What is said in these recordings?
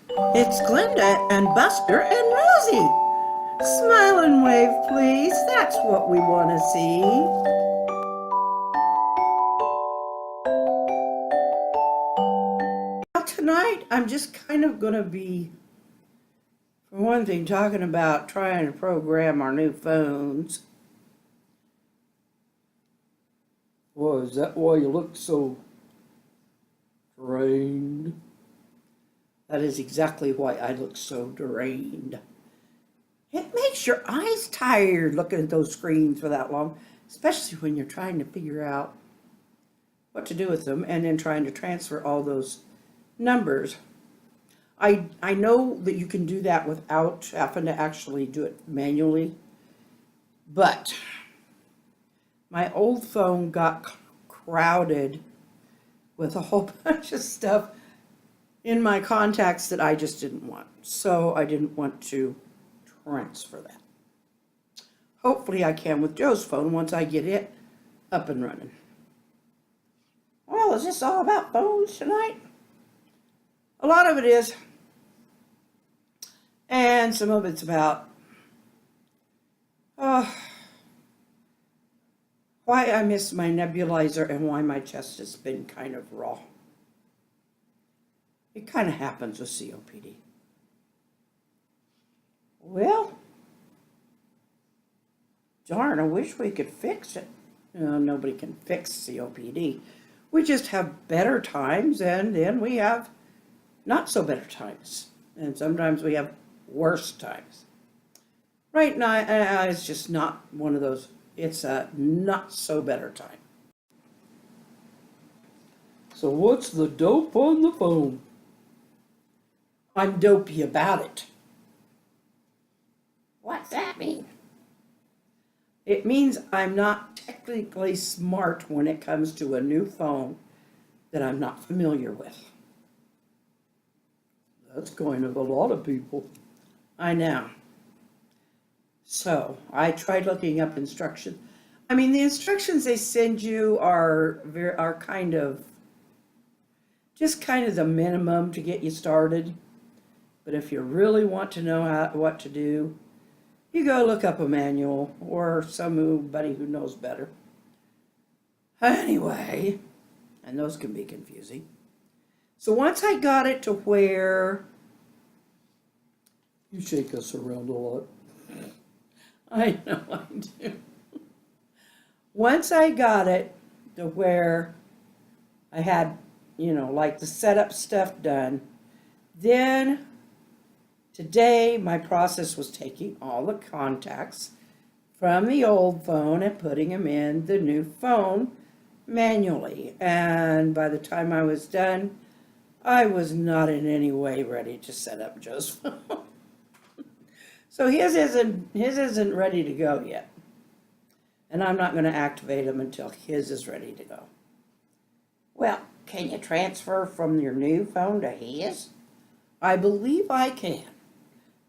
It's Glenda and Buster and Rosie. Smile and wave, please. That's what we want to see. Well, tonight I'm just kind of going to be, for one thing, talking about trying to program our new phones. Well, is that why you look so drained? That is exactly why I look so drained. It makes your eyes tired looking at those screens for that long, especially when you're trying to figure out what to do with them and then trying to transfer all those numbers. I know that you can do that without having to actually do it manually, but my old phone got crowded with a whole bunch of stuff in my contacts that I just didn't want. So I didn't want to transfer that. Hopefully I can with Joe's phone once I get it up and running. Well, is this all about phones tonight? A lot of it is. And some of it's about why I miss my nebulizer and why my chest has been kind of raw. It kind of happens with COPD. Well, darn, I wish we could fix it. Nobody can fix COPD. We just have better times, and then we have not so better times. And sometimes we have worse times. Right now, it's just not one of those. It's a not so better time. So what's the dope on the phone? I'm dopey about it. What's that mean? It means I'm not technically smart when it comes to a new phone that I'm not familiar with. That's kind of a lot of people. I know. So I tried looking up instructions. I mean, the instructions they send you are kind of just kind of the minimum to get you started. But if you really want to know what to do, you go look up a manual or somebody who knows better. Anyway, and those can be confusing. So once I got it to where You shake us around a lot. I know I do. Once I got it to where I had, like the setup stuff done, then today my process was taking all the contacts from the old phone and putting them in the new phone manually. And by the time I was done, I was not in any way ready to set up Joe's phone. So his isn't ready to go yet. And I'm not going to activate him until his is ready to go. Well, can you transfer from your new phone to his? I believe I can,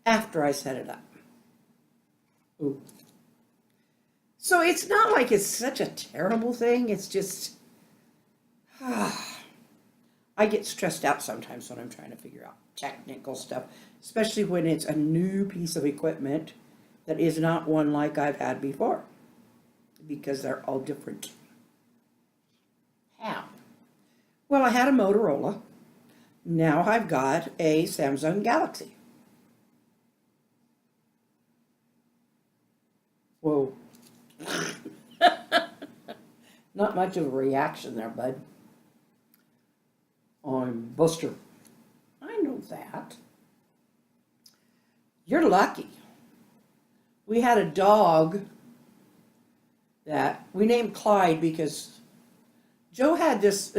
after I set it up. Oh, So it's not like it's such a terrible thing. It's just, I get stressed out sometimes when I'm trying to figure out technical stuff, especially when it's a new piece of equipment that is not one like I've had before, because they're all different. How? Well, I had a Motorola. Now I've got a Samsung Galaxy. whoa. Not much of a reaction there, bud. I'm Buster. I know that. You're lucky. We had a dog that we named Clyde because Joe had this,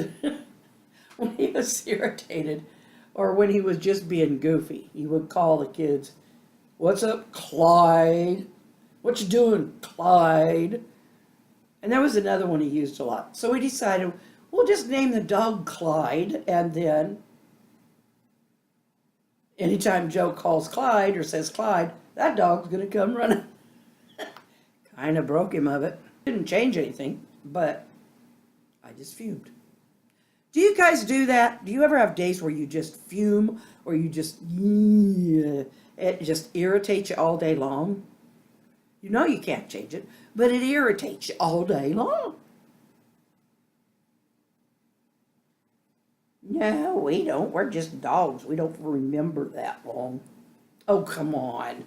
when he was irritated or when he was just being goofy, he would call the kids, "What's up, Clyde? What you doing, Clyde?" And there was another one he used a lot. So we decided we'll just name the dog Clyde, and then anytime Joe calls Clyde or says Clyde, that dog's going to come running. Kind of broke him of it. Didn't change anything, but I just fumed. Do you guys do that? Do you ever have days where you just fume or you just, yeah, it just irritates you all day long? You know you can't change it, but it irritates you all day long. No, we don't. We're just dogs. We don't remember that long. Oh, come on.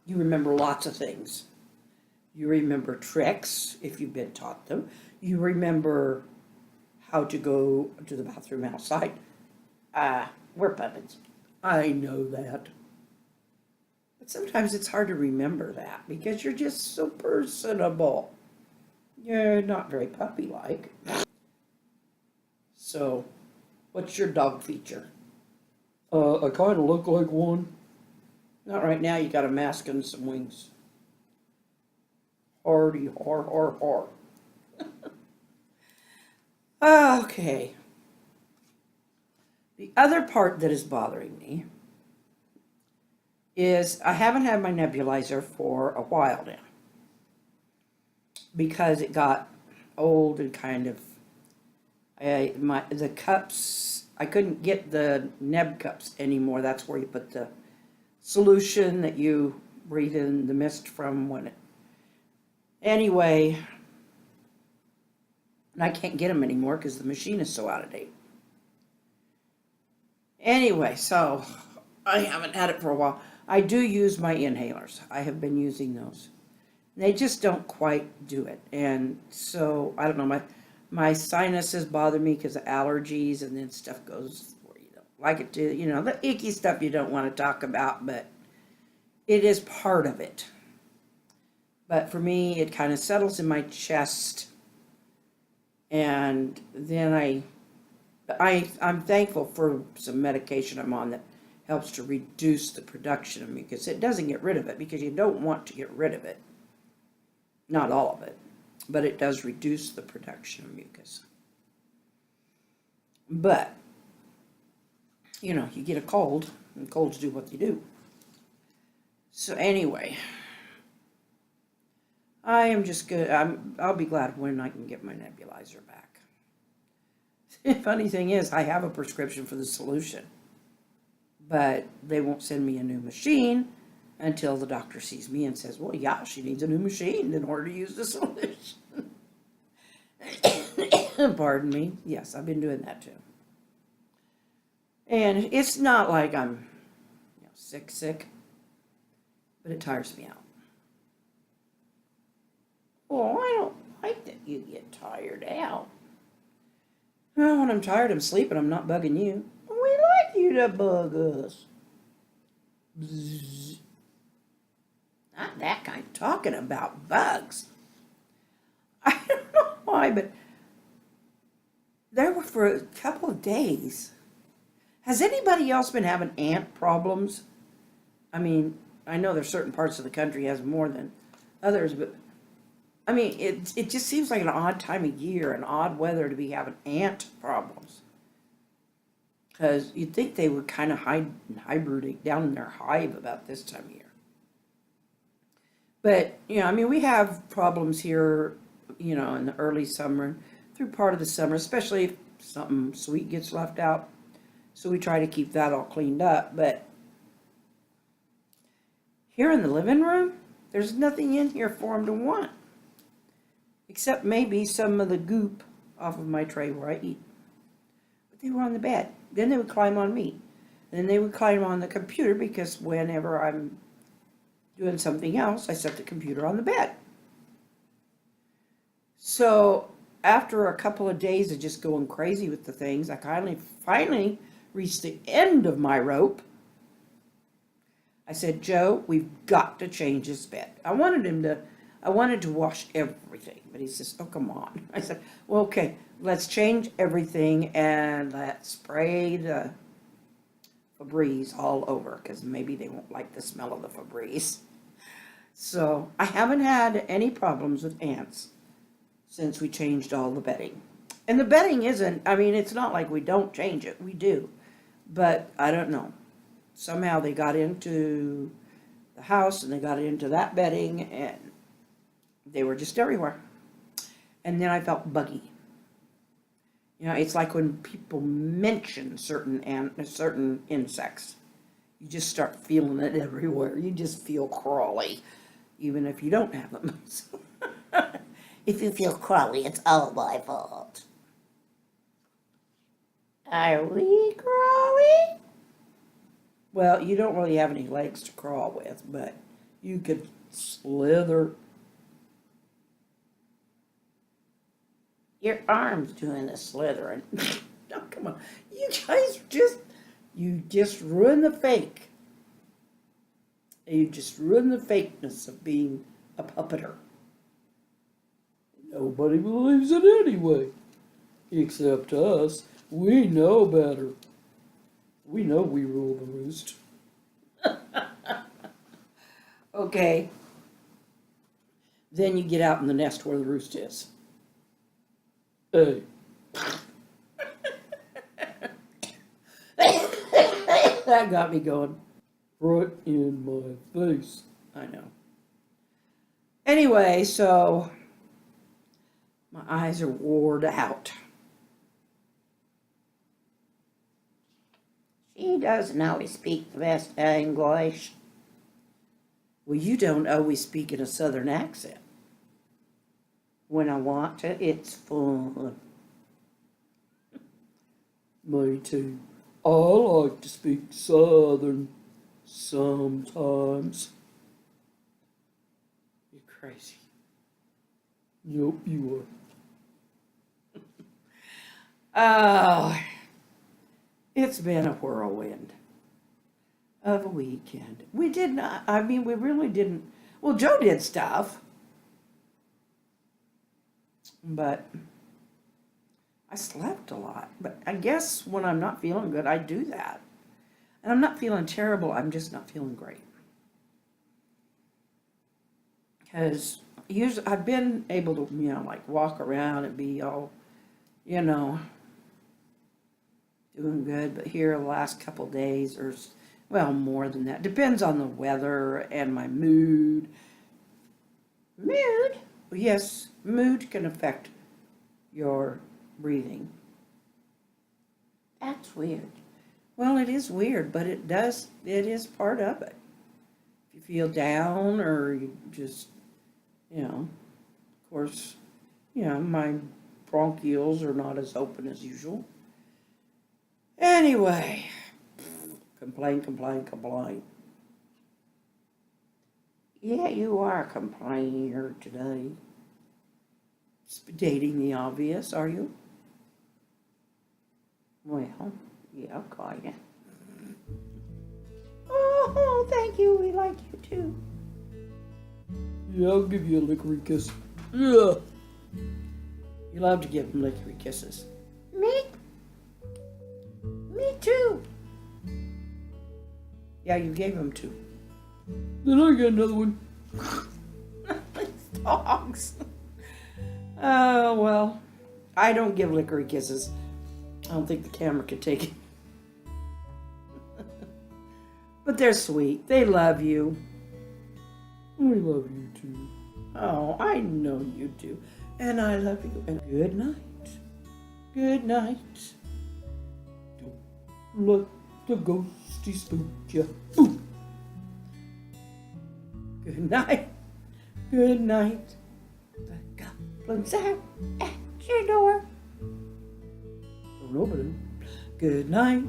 You remember lots of things. You remember tricks if you've been taught them. You remember how to go to the bathroom outside. We're puppets. I know that. But sometimes it's hard to remember that because you're just so personable. You're not very puppy-like. So, what's your dog feature? I kind of look like one. Not right now, you got a mask and some wings. Hardy, har, har, har. Okay. The other part that is bothering me is I haven't had my nebulizer for a while now because it got old and kind of the cups, I couldn't get the neb cups anymore. That's where you put the solution that you breathe in the mist from when it, anyway, and I can't get them anymore because the machine is so out of date. Anyway, so I haven't had it for a while. I do use my inhalers. I have been using those. They just don't quite do it. And so, I don't know, my sinuses bother me because of allergies, and then stuff goes where you don't like it to, the icky stuff you don't want to talk about, but it is part of it. But for me, it kind of settles in my chest, and then I'm thankful for some medication I'm on that helps to reduce the production of mucus. It doesn't get rid of it because you don't want to get rid of it. Not all of it, but it does reduce the production of mucus. But, you get a cold, and colds do what they do. So anyway, I am just good. I'll be glad when I can get my nebulizer back. The funny thing is, I have a prescription for the solution, but they won't send me a new machine until the doctor sees me and says, well, yeah, she needs a new machine in order to use the solution. Pardon me. Yes, I've been doing that too. And it's not like I'm sick, but it tires me out. Oh, I don't like that you get tired out. Well, when I'm tired, I'm sleeping. I'm not bugging you. We like you to bug us. Bzz. Not that kind. Talking about bugs. I don't know why, but there were for a couple of days. Has anybody else been having ant problems? I mean, I know there's certain parts of the country has more than others, but I mean, it just seems like an odd time of year, an odd weather to be having ant problems. Because you'd think they would kind of hibernate down in their hive about this time of year. But, I mean, we have problems here, in the early summer, through part of the summer, especially if something sweet gets left out. So we try to keep that all cleaned up. But here in the living room, there's nothing in here for them to want. Except maybe some of the goop off of my tray where I eat. But they were on the bed. Then they would climb on me. Then they would climb on the computer because whenever I'm doing something else, I set the computer on the bed. So after a couple of days of just going crazy with the things, I finally reached the end of my rope. I said, Joe, we've got to change this bed. I wanted to wash everything, but he says, oh, come on. I said, well, okay, let's change everything and let's spray the Febreze all over because maybe they won't like the smell of the Febreze. So I haven't had any problems with ants since we changed all the bedding. And the bedding it's not like we don't change it. We do. But I don't know. Somehow they got into the house and they got into that bedding and they were just everywhere. And then I felt buggy. You know, it's like when people mention certain insects, you just start feeling it everywhere. You just feel crawly, even if you don't have them. If you feel crawly, it's all my fault. Are we crawly? Well, you don't really have any legs to crawl with, but you could slither. Your arm's doing the slithering. Oh, come on. You guys just ruin the fake. You just ruin the fakeness of being a puppeter. Nobody believes it anyway. Except us. We know better. We know we rule the roost. Okay. Then you get out in the nest where the roost is. Hey, That got me going. right in my face. I know. Anyway, so my eyes are wore out. She doesn't always speak the best English. Well, you don't always speak in a southern accent. When I want to, it's fun. Me too. I like to speak Southern sometimes. You're crazy. Yep, you are. Oh, it's been a whirlwind of a weekend. We did not, I mean, we really didn't. Well, Joe did stuff, but I slept a lot. But I guess when I'm not feeling good, I do that. And I'm not feeling terrible, I'm just not feeling great. Because usually I've been able to, you know, like walk around and be all, you know, doing good. But here the last couple days, or, well, more than that. Depends on the weather and my mood. Mood? Yes, mood can affect your breathing. That's weird. Well, it is weird, but it is part of it. If you feel down or you just, you know, of course, you know, my bronchioles are not as open as usual. Anyway, complain. Yeah, you are a complainer today. Dating the obvious, are you? Well, yeah, kinda. Oh, thank you. We like you too. Yeah, I'll give you a licorice kiss. Yeah. You love to give them licorice kisses. Me too. Yeah, you gave them two. Then I get another one. These dogs. Oh, well, I don't give licorice kisses. I don't think the camera could take it. But they're sweet. They love you. We love you too. Oh, I know you do. And I love you. And good night. Good night. Don't let the ghosty spook ya. Ooh. Good night. Good night. The goblins are at your door. Oh, nobody. Good night.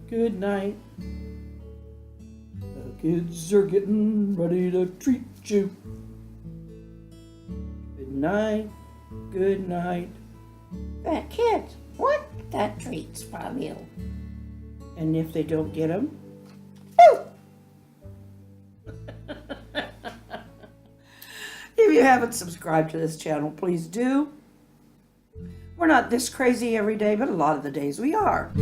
Good night. The kids are getting ready to treat you. Good night. Good night. The kids want the treats from you. And if they don't get them, if you haven't subscribed to this channel, please do. We're not this crazy every day, but a lot of the days we are.